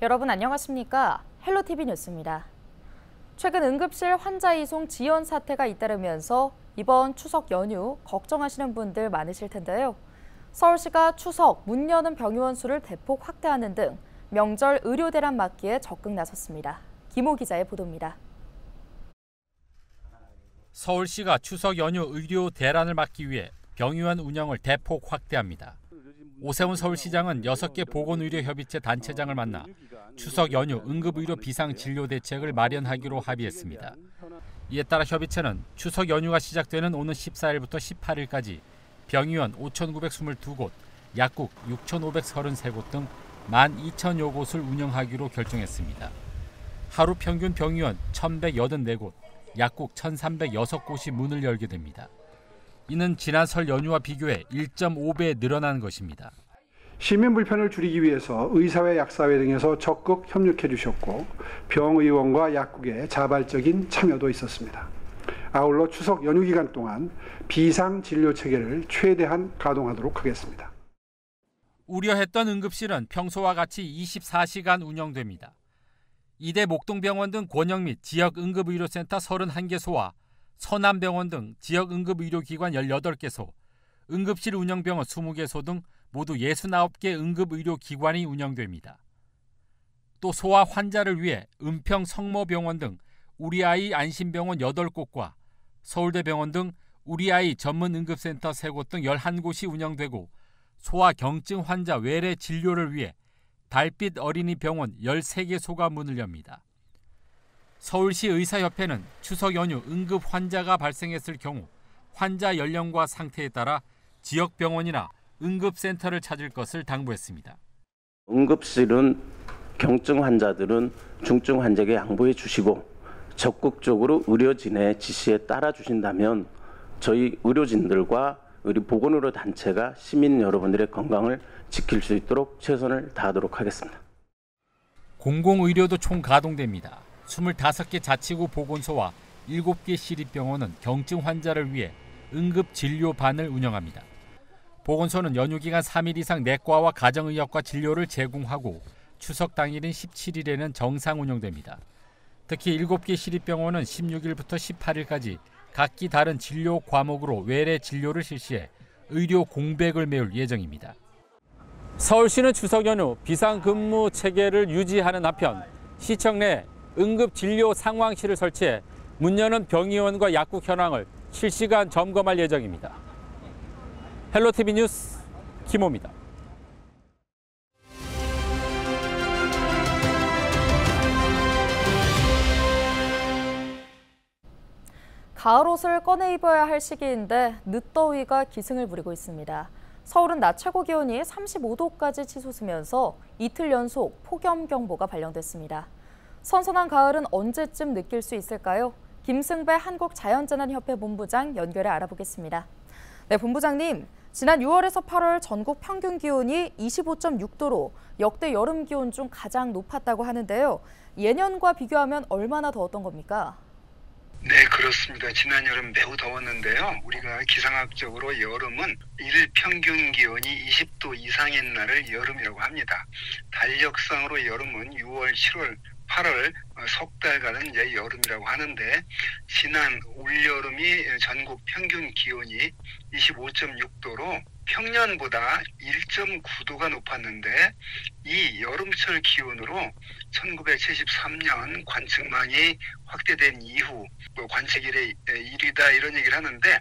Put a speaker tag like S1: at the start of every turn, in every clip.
S1: 여러분 안녕하십니까? 헬로티비 뉴스입니다. 최근 응급실 환자 이송 지연 사태가 잇따르면서 이번 추석 연휴 걱정하시는 분들 많으실 텐데요. 서울시가 추석 문 여는 병의원 수를 대폭 확대하는 등 명절 의료 대란 막기에 적극 나섰습니다. 김호 기자의 보도입니다.
S2: 서울시가 추석 연휴 의료 대란을 막기 위해 병의원 운영을 대폭 확대합니다. 오세훈 서울시장은 6개 보건의료협의체 단체장을 만나 추석 연휴 응급의료 비상진료 대책을 마련하기로 합의했습니다. 이에 따라 협의체는 추석 연휴가 시작되는 오는 14일부터 18일까지 병의원 5,922곳, 약국 6,533곳 등 12,000여 곳을 운영하기로 결정했습니다. 하루 평균 병의원 1,184곳, 약국 1,306곳이 문을 열게 됩니다. 이는 지난 설 연휴와 비교해 1.5배 늘어난 것입니다.
S3: 시민 불편을 줄이기 위해서 의사회, 약사회 등에서 적극 협력해 주셨고 병의원과 약국의 자발적인 참여도 있었습니다. 아울러 추석 연휴 기간 동안 비상진료 체계를 최대한 가동하도록 하겠습니다.
S2: 우려했던 응급실은 평소와 같이 24시간 운영됩니다. 이대 목동병원 등 권역 및 지역 응급의료센터 31개소와 서남병원 등 지역 응급의료기관 18개소, 응급실 운영병원 20개소 등 모두 69개 응급의료기관이 운영됩니다. 또 소아 환자를 위해 은평 성모병원 등 우리아이 안심병원 8곳과 서울대병원 등 우리아이 전문응급센터 3곳 등 11곳이 운영되고 소아 경증 환자 외래 진료를 위해 달빛 어린이병원 13개소가 문을 엽니다. 서울시 의사협회는 추석 연휴 응급 환자가 발생했을 경우 환자 연령과 상태에 따라 지역 병원이나 응급센터를 찾을 것을 당부했습니다.
S4: 응급실은 경증 환자들은 중증 환자에게 양보해 주시고 적극적으로 의료진의 지시에 따라 주신다면 저희 의료진들과 우리 보건의료 단체가 시민 여러분들의 건강을 지킬 수 있도록 최선을 다하도록 하겠습니다.
S2: 공공의료도 총 가동됩니다. 25개 자치구 보건소와 7개 시립병원은 경증 환자를 위해 응급진료반을 운영합니다. 보건소는 연휴 기간 3일 이상 내과와 가정의학과 진료를 제공하고 추석 당일인 17일에는 정상 운영됩니다. 특히 7개 시립병원은 16일부터 18일까지 각기 다른 진료 과목으로 외래 진료를 실시해 의료 공백을 메울 예정입니다. 서울시는 추석 연휴 비상근무 체계를 유지하는 한편 시청 내 응급진료 상황실을 설치해 문 여는 병의원과 약국 현황을 실시간 점검할 예정입니다. 헬로티비 뉴스 김호입니다.
S1: 가을 옷을 꺼내 입어야 할 시기인데 늦더위가 기승을 부리고 있습니다. 서울은 낮 최고 기온이 35도까지 치솟으면서 이틀 연속 폭염경보가 발령됐습니다. 선선한 가을은 언제쯤 느낄 수 있을까요? 김승배 한국자연재난협회 본부장 연결해 알아보겠습니다. 네, 본부장님, 지난 6월에서 8월 전국 평균 기온이 25.6도로 역대 여름 기온 중 가장 높았다고 하는데요. 예년과 비교하면 얼마나 더웠던 겁니까?
S5: 네, 그렇습니다. 지난 여름 매우 더웠는데요. 우리가 기상학적으로 여름은 일 평균 기온이 20도 이상인 날을 여름이라고 합니다. 달력상으로 여름은 6월, 7월, 8월 석 달간은 이제 여름이라고 하는데 지난 올여름이 전국 평균 기온이 25.6도로 평년보다 1.9도가 높았는데 이 여름철 기온으로 1973년 관측망이 확대된 이후 관측 이래 1위다 이런 얘기를 하는데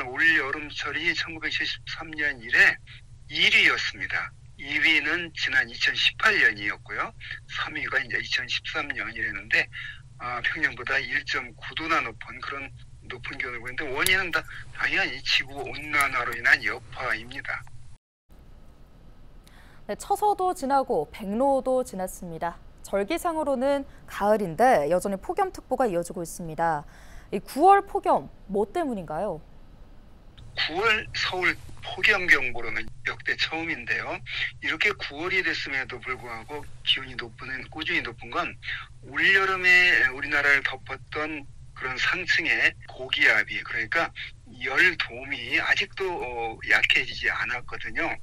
S5: 올 여름철이 1973년 이래 1위였습니다. 2위는 지난 2018년이었고요. 3위가 이제 2013년이랬는데 평년보다 1.9도나 높은 기온을 보이는데 원인은 다 당연히 지구 온난화로 인한 여파입니다.
S1: 네, 처서도 지나고 백로도 지났습니다. 절기상으로는 가을인데 여전히 폭염특보가 이어지고 있습니다. 이 9월 폭염 뭐 때문인가요?
S5: 9월 서울 폭염경보로는 역대 처음인데요. 이렇게 9월이 됐음에도 불구하고 기온이 꾸준히 높은 건 올여름에 우리나라를 덮었던 그런 상층의 고기압이 그러니까 열돔이 아직도 약해지지 않았거든요.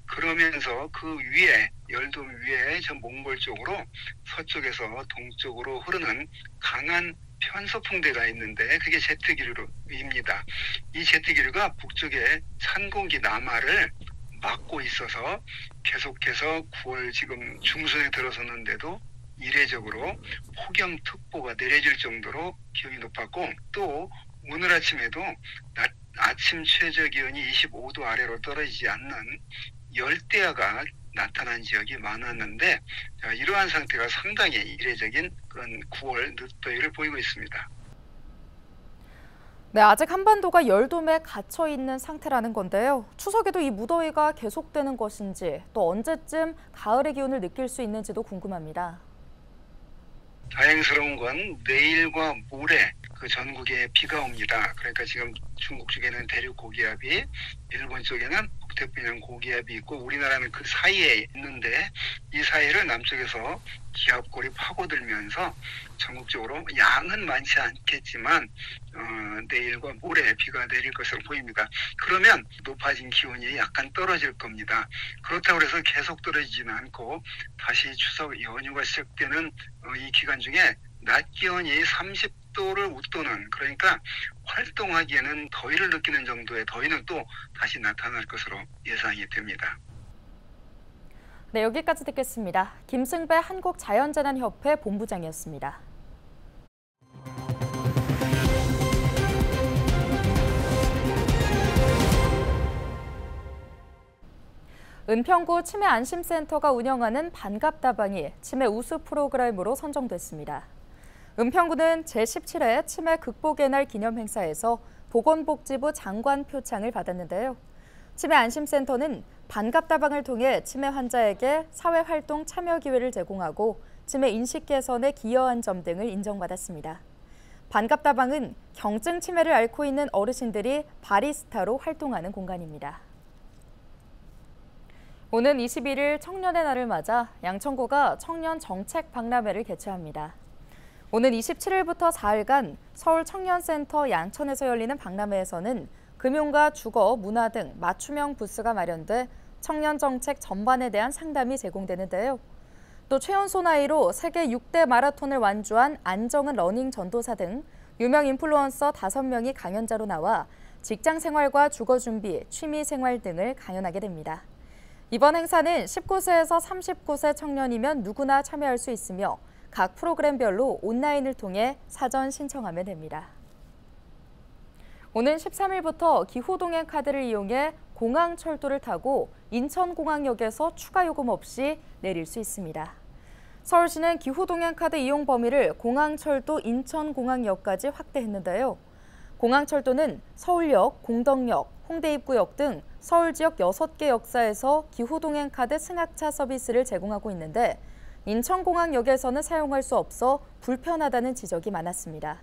S5: 그러면서 그 위에 열돔 위에 저 몽골 쪽으로 서쪽에서 동쪽으로 흐르는 강한 편서풍대가 있는데 그게 제트기류입니다. 이 제트기류가 북쪽에 찬 공기 남하를 막고 있어서 계속해서 9월 지금 중순에 들어섰는데도 이례적으로 폭염특보가 내려질 정도로 기온이 높았고, 또 오늘 아침에도 아침 최저 기온이 25도 아래로 떨어지지 않는 열대야가 나타난 지역이 많았는데, 이러한 상태가 상당히 이례적인 그런 9월 늦더위를 보이고 있습니다.
S1: 네, 아직 한반도가 열돔에 갇혀 있는 상태라는 건데요. 추석에도 이 무더위가 계속되는 것인지, 또 언제쯤 가을의 기온을 느낄 수 있는지도 궁금합니다.
S5: 다행스러운 건 내일과 모레 그 전국에 비가 옵니다. 그러니까 지금 중국 쪽에는 대륙 고기압이, 일본 쪽에는 북태평양 고기압이 있고 우리나라는 그 사이에 있는데, 이 사이를 남쪽에서 기압골이 파고들면서 전국적으로 양은 많지 않겠지만 내일과 모레 비가 내릴 것으로 보입니다. 그러면 높아진 기온이 약간 떨어질 겁니다. 그렇다고 해서 계속 떨어지지는 않고 다시 추석 연휴가 시작되는 이 기간 중에 낮 기온이 30도를 웃도는, 그러니까 활동하기에는 더위를 느끼는 정도의 더위는 또 다시 나타날 것으로 예상이 됩니다.
S1: 네, 여기까지 듣겠습니다. 김승배 한국자연재난협회 본부장이었습니다. 은평구 치매안심센터가 운영하는 반갑다방이 치매 우수 프로그램으로 선정됐습니다. 은평구는 제17회 치매 극복의 날 기념 행사에서 보건복지부 장관 표창을 받았는데요. 치매안심센터는 반갑다방을 통해 치매 환자에게 사회활동 참여 기회를 제공하고 치매 인식 개선에 기여한 점 등을 인정받았습니다. 반갑다방은 경증 치매를 앓고 있는 어르신들이 바리스타로 활동하는 공간입니다. 오는 21일 청년의 날을 맞아 양천구가 청년 정책 박람회를 개최합니다. 오는 27일부터 4일간 서울 청년센터 양천에서 열리는 박람회에서는 금융과 주거, 문화 등 맞춤형 부스가 마련돼 청년 정책 전반에 대한 상담이 제공되는데요. 또 최연소 나이로 세계 6대 마라톤을 완주한 안정은 러닝 전도사 등 유명 인플루언서 5명이 강연자로 나와 직장 생활과 주거 준비, 취미 생활 등을 강연하게 됩니다. 이번 행사는 19세에서 39세 청년이면 누구나 참여할 수 있으며 각 프로그램별로 온라인을 통해 사전 신청하면 됩니다. 오는 13일부터 기후동행 카드를 이용해 공항철도를 타고 인천공항역에서 추가 요금 없이 내릴 수 있습니다. 서울시는 기후동행 카드 이용 범위를 공항철도 인천공항역까지 확대했는데요. 공항철도는 서울역, 공덕역, 홍대 입구역 등 서울 지역 6개 역사에서 기후동행 카드 승하차 서비스를 제공하고 있는데 인천공항역에서는 사용할 수 없어 불편하다는 지적이 많았습니다.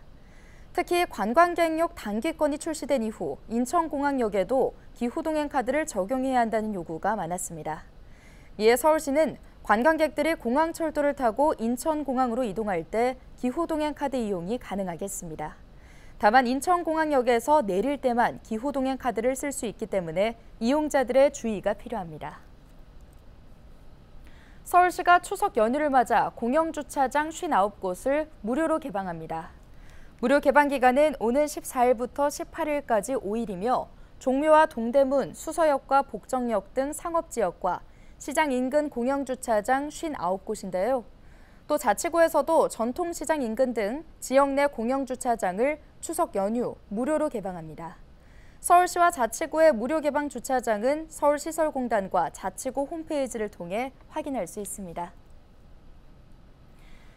S1: 특히 관광객용 단기권이 출시된 이후 인천공항역에도 기후동행 카드를 적용해야 한다는 요구가 많았습니다. 이에 서울시는 관광객들이 공항철도를 타고 인천공항으로 이동할 때 기후동행 카드 이용이 가능하게 했습니다. 다만 인천공항역에서 내릴 때만 기후동행 카드를 쓸 수 있기 때문에 이용자들의 주의가 필요합니다. 서울시가 추석 연휴를 맞아 공영주차장 59곳을 무료로 개방합니다. 무료 개방 기간은 오는 14일부터 18일까지 5일이며 종묘와 동대문, 수서역과 복정역 등 상업지역과 시장 인근 공영주차장 59곳인데요. 또 자치구에서도 전통시장 인근 등 지역 내 공영주차장을 추석 연휴 무료로 개방합니다. 서울시와 자치구의 무료 개방 주차장은 서울시설공단과 자치구 홈페이지를 통해 확인할 수 있습니다.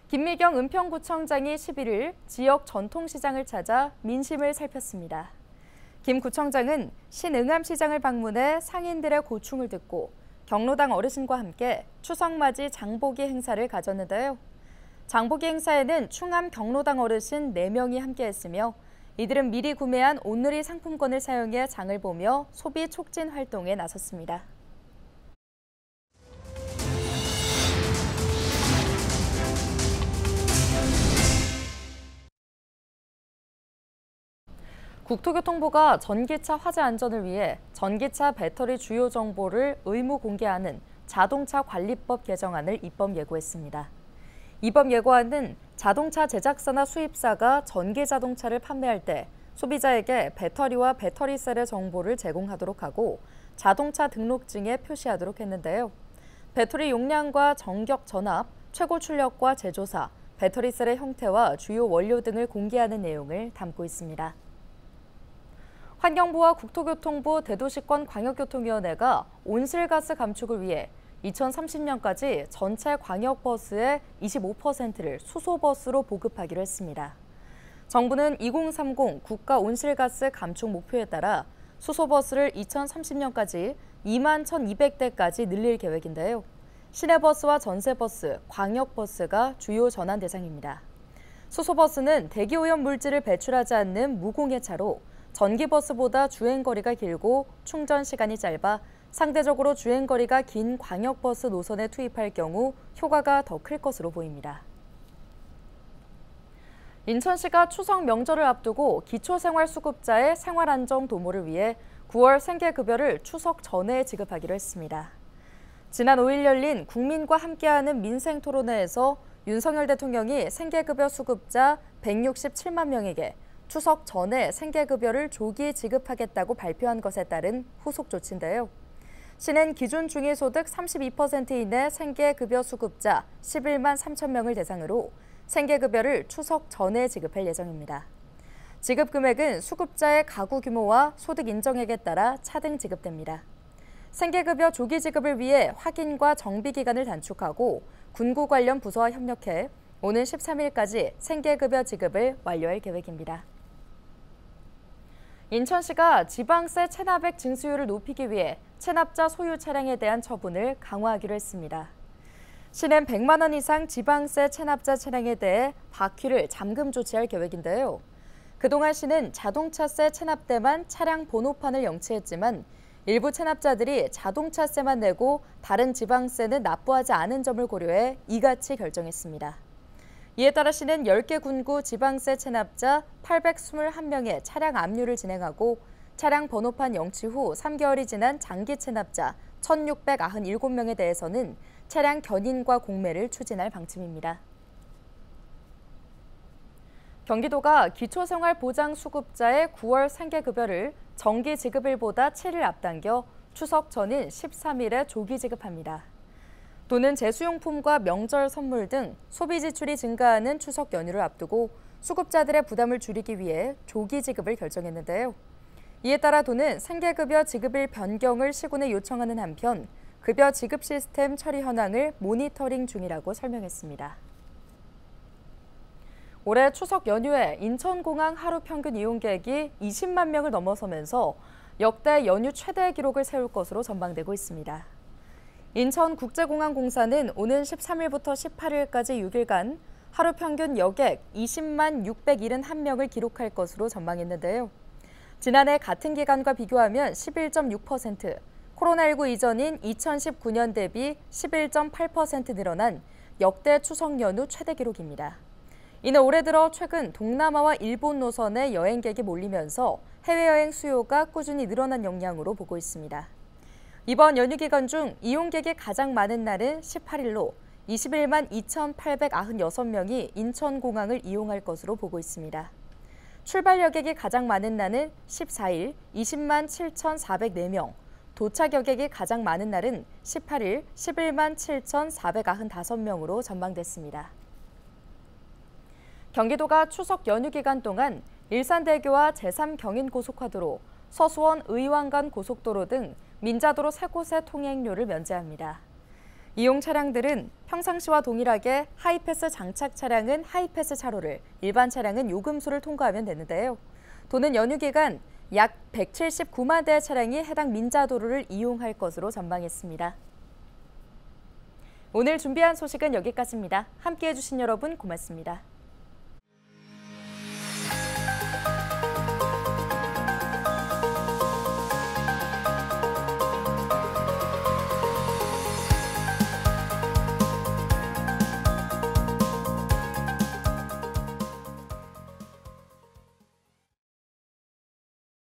S1: 김미경 은평구청장이 11일 지역 전통시장을 찾아 민심을 살폈습니다. 김 구청장은 신응암시장을 방문해 상인들의 고충을 듣고 경로당 어르신과 함께 추석맞이 장보기 행사를 가졌는데요. 장보기 행사에는 충암 경로당 어르신 4명이 함께했으며 이들은 미리 구매한 온누리 상품권을 사용해 장을 보며 소비 촉진 활동에 나섰습니다. 국토교통부가 전기차 화재 안전을 위해 전기차 배터리 주요 정보를 의무 공개하는 자동차 관리법 개정안을 입법 예고했습니다. 입법 예고안은 자동차 제작사나 수입사가 전기 자동차를 판매할 때 소비자에게 배터리와 배터리셀의 정보를 제공하도록 하고 자동차 등록증에 표시하도록 했는데요. 배터리 용량과 정격 전압, 최고 출력과 제조사, 배터리셀의 형태와 주요 원료 등을 공개하는 내용을 담고 있습니다. 환경부와 국토교통부 대도시권 광역교통위원회가 온실가스 감축을 위해 2030년까지 전체 광역버스의 25%를 수소버스로 보급하기로 했습니다. 정부는 2030 국가 온실가스 감축 목표에 따라 수소버스를 2030년까지 21,200대까지 늘릴 계획인데요. 시내버스와 전세버스, 광역버스가 주요 전환 대상입니다. 수소버스는 대기오염 물질을 배출하지 않는 무공해차로 전기버스보다 주행거리가 길고 충전 시간이 짧아 상대적으로 주행거리가 긴 광역버스 노선에 투입할 경우 효과가 더 클 것으로 보입니다. 인천시가 추석 명절을 앞두고 기초생활수급자의 생활안정 도모를 위해 9월 생계급여를 추석 전에 지급하기로 했습니다. 지난 5일 열린 국민과 함께하는 민생토론회에서 윤석열 대통령이 생계급여 수급자 167만 명에게 추석 전에 생계급여를 조기 지급하겠다고 발표한 것에 따른 후속 조치인데요. 시는 기준 중위소득 32% 이내 생계급여 수급자 11만 3천 명을 대상으로 생계급여를 추석 전에 지급할 예정입니다. 지급 금액은 수급자의 가구 규모와 소득 인정액에 따라 차등 지급됩니다. 생계급여 조기 지급을 위해 확인과 정비 기간을 단축하고 군구 관련 부서와 협력해 오는 13일까지 생계급여 지급을 완료할 계획입니다. 인천시가 지방세 체납액 징수율을 높이기 위해 체납자 소유 차량에 대한 처분을 강화하기로 했습니다. 시는 100만 원 이상 지방세 체납자 차량에 대해 바퀴를 잠금 조치할 계획인데요. 그동안 시는 자동차세 체납때만 차량 번호판을 영치했지만 일부 체납자들이 자동차세만 내고 다른 지방세는 납부하지 않은 점을 고려해 이같이 결정했습니다. 이에 따라 시는 10개 군구 지방세 체납자 821명의 차량 압류를 진행하고 차량 번호판 영치 후 3개월이 지난 장기 체납자 1,697명에 대해서는 차량 견인과 공매를 추진할 방침입니다. 경기도가 기초생활보장수급자의 9월 생계급여를 정기 지급일보다 7일 앞당겨 추석 전인 13일에 조기 지급합니다. 도는 제수용품과 명절 선물 등 소비 지출이 증가하는 추석 연휴를 앞두고 수급자들의 부담을 줄이기 위해 조기 지급을 결정했는데요. 이에 따라 도는 생계급여 지급일 변경을 시군에 요청하는 한편 급여 지급 시스템 처리 현황을 모니터링 중이라고 설명했습니다. 올해 추석 연휴에 인천공항 하루 평균 이용객이 20만 명을 넘어서면서 역대 연휴 최대 기록을 세울 것으로 전망되고 있습니다. 인천국제공항공사는 오는 13일부터 18일까지 6일간 하루 평균 여객 20만 671명을 기록할 것으로 전망했는데요. 지난해 같은 기간과 비교하면 11.6%, 코로나19 이전인 2019년 대비 11.8% 늘어난 역대 추석 연휴 최대 기록입니다. 이는 올해 들어 최근 동남아와 일본 노선에 여행객이 몰리면서 해외여행 수요가 꾸준히 늘어난 영향으로 보고 있습니다. 이번 연휴 기간 중 이용객이 가장 많은 날은 18일로 21만 2,896명이 인천공항을 이용할 것으로 보고 있습니다. 출발 여객이 가장 많은 날은 14일 20만 7,404명, 도착 여객이 가장 많은 날은 18일 11만 7,495명으로 전망됐습니다. 경기도가 추석 연휴 기간 동안 일산대교와 제3경인고속화도로, 서수원 의왕간 고속도로 등 민자도로 3곳의 통행료를 면제합니다. 이용 차량들은 평상시와 동일하게 하이패스 장착 차량은 하이패스 차로를, 일반 차량은 요금소를 통과하면 되는데요. 도는 연휴 기간 약 179만 대의 차량이 해당 민자도로를 이용할 것으로 전망했습니다. 오늘 준비한 소식은 여기까지입니다. 함께해 주신 여러분 고맙습니다.